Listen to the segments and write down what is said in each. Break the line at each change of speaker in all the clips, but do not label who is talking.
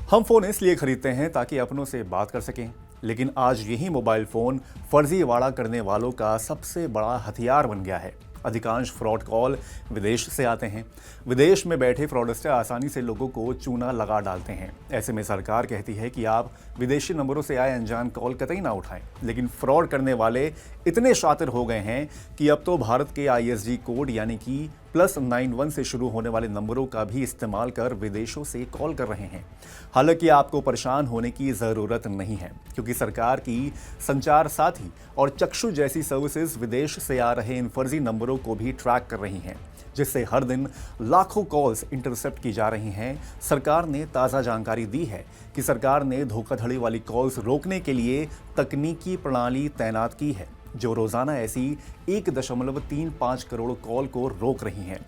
हम फ़ोन इसलिए खरीदते हैं ताकि अपनों से बात कर सकें, लेकिन आज यही मोबाइल फ़ोन फर्जीवाड़ा करने वालों का सबसे बड़ा हथियार बन गया है। अधिकांश फ्रॉड कॉल विदेश से आते हैं। विदेश में बैठे फ्रॉडस्टर आसानी से लोगों को चूना लगा डालते हैं। ऐसे में सरकार कहती है कि आप विदेशी नंबरों से आए अनजान कॉल कतई ना उठाएं, लेकिन फ्रॉड करने वाले इतने शातिर हो गए हैं कि अब तो भारत के ISD कोड यानी कि +91 से शुरू होने वाले नंबरों का भी इस्तेमाल कर विदेशों से कॉल कर रहे हैं। हालांकि आपको परेशान होने की ज़रूरत नहीं है, क्योंकि सरकार की संचार साथी और चक्षु जैसी सर्विसेज विदेश से आ रहे इन फर्जी नंबरों को भी ट्रैक कर रही हैं, जिससे हर दिन लाखों कॉल्स इंटरसेप्ट की जा रही हैं। सरकार ने ताज़ा जानकारी दी है कि सरकार ने धोखाधड़ी वाली कॉल्स रोकने के लिए तकनीकी प्रणाली तैनात की है, जो रोजाना ऐसी 1.35 करोड़ कॉल को रोक रही हैं।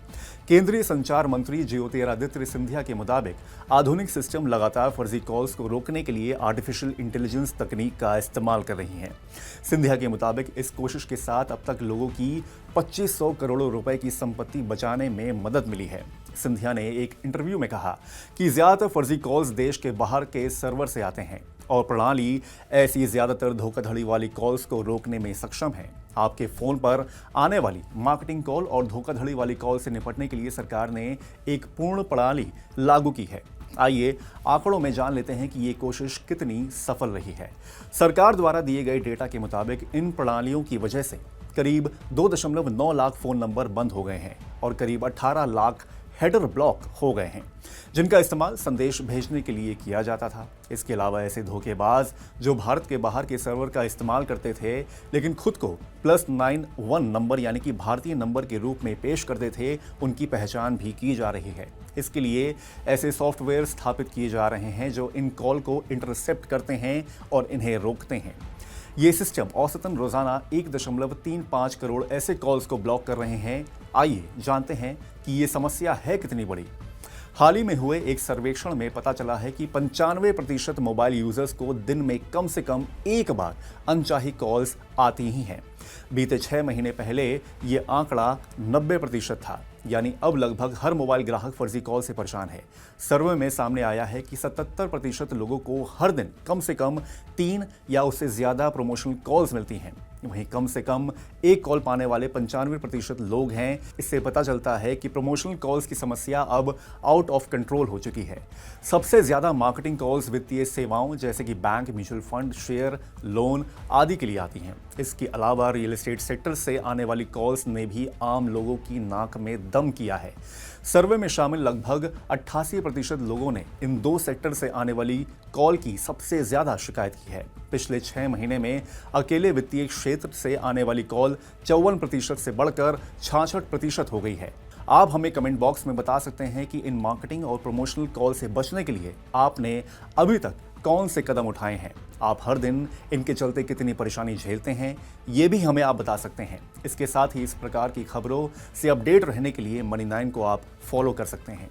केंद्रीय संचार मंत्री ज्योतिरादित्य सिंधिया के मुताबिक आधुनिक सिस्टम लगातार फर्जी कॉल्स को रोकने के लिए आर्टिफिशियल इंटेलिजेंस तकनीक का इस्तेमाल कर रही हैं। सिंधिया के मुताबिक इस कोशिश के साथ अब तक लोगों की 2500 करोड़ रुपए की संपत्ति बचाने में मदद मिली है। सिंधिया ने एक इंटरव्यू में कहा कि ज्यादातर फर्जी कॉल्स देश के बाहर के सर्वर से आते हैं और प्रणाली ऐसी ज्यादातर धोखाधड़ी वाली कॉल्स को रोकने में सक्षम है। आपके फोन पर आने वाली मार्केटिंग कॉल और धोखाधड़ी वाली कॉल से निपटने के लिए सरकार ने एक पूर्ण प्रणाली लागू की है। आइए आंकड़ों में जान लेते हैं कि ये कोशिश कितनी सफल रही है। सरकार द्वारा दिए गए डेटा के मुताबिक इन प्रणालियों की वजह से करीब 2.9 लाख फोन नंबर बंद हो गए हैं और करीब 18 लाख हेडर ब्लॉक हो गए हैं, जिनका इस्तेमाल संदेश भेजने के लिए किया जाता था। इसके अलावा ऐसे धोखेबाज जो भारत के बाहर के सर्वर का इस्तेमाल करते थे लेकिन खुद को +91 नंबर यानी कि भारतीय नंबर के रूप में पेश करते थे, उनकी पहचान भी की जा रही है। इसके लिए ऐसे सॉफ्टवेयर स्थापित किए जा रहे हैं जो इन कॉल को इंटरसेप्ट करते हैं और इन्हें रोकते हैं। ये सिस्टम औसतन रोजाना 1.35 करोड़ ऐसे कॉल्स को ब्लॉक कर रहे हैं। आइए जानते हैं कि ये समस्या है कितनी बड़ी। हाल ही में हुए एक सर्वेक्षण में पता चला है कि 95% मोबाइल यूजर्स को दिन में कम से कम एक बार अनचाही कॉल्स आती ही हैं। बीते 6 महीने पहले ये आंकड़ा 90% था, यानी अब लगभग हर मोबाइल ग्राहक फर्जी कॉल से परेशान है। सर्वे में सामने आया है कि 77% लोगों को हर दिन कम से कम 3 या उससे ज्यादा प्रमोशनल कॉल्स मिलती हैं। वहीं कम से कम एक कॉल पाने वाले 95% लोग हैं। इससे पता चलता है कि प्रमोशनल कॉल्स की समस्या अब आउट ऑफ कंट्रोल हो चुकी है। सबसे ज्यादा मार्केटिंग कॉल्स वित्तीय सेवाओं जैसे कि bank, mutual fund, share, loan आदि के लिए आती हैं। इसके अलावा रियल एस्टेट सेक्टर से आने वाली कॉल्स ने भी आम लोगों की नाक में दम किया है। सर्वे में शामिल लगभग 88% लोगों ने इन दो सेक्टर से आने वाली कॉल की सबसे ज्यादा शिकायत की है। पिछले 6 महीने में अकेले वित्तीय क्षेत्र से आने वाली कॉल 54% से बढ़कर 66% हो गई है। आप हमें कमेंट बॉक्स में बता सकते हैं कि इन मार्केटिंग और प्रमोशनल कॉल से बचने के लिए आपने अभी तक कौन से कदम उठाए हैं। आप हर दिन इनके चलते कितनी परेशानी झेलते हैं, ये भी हमें आप बता सकते हैं। इसके साथ ही इस प्रकार की खबरों से अपडेट रहने के लिए मनी 9 को आप फॉलो कर सकते हैं।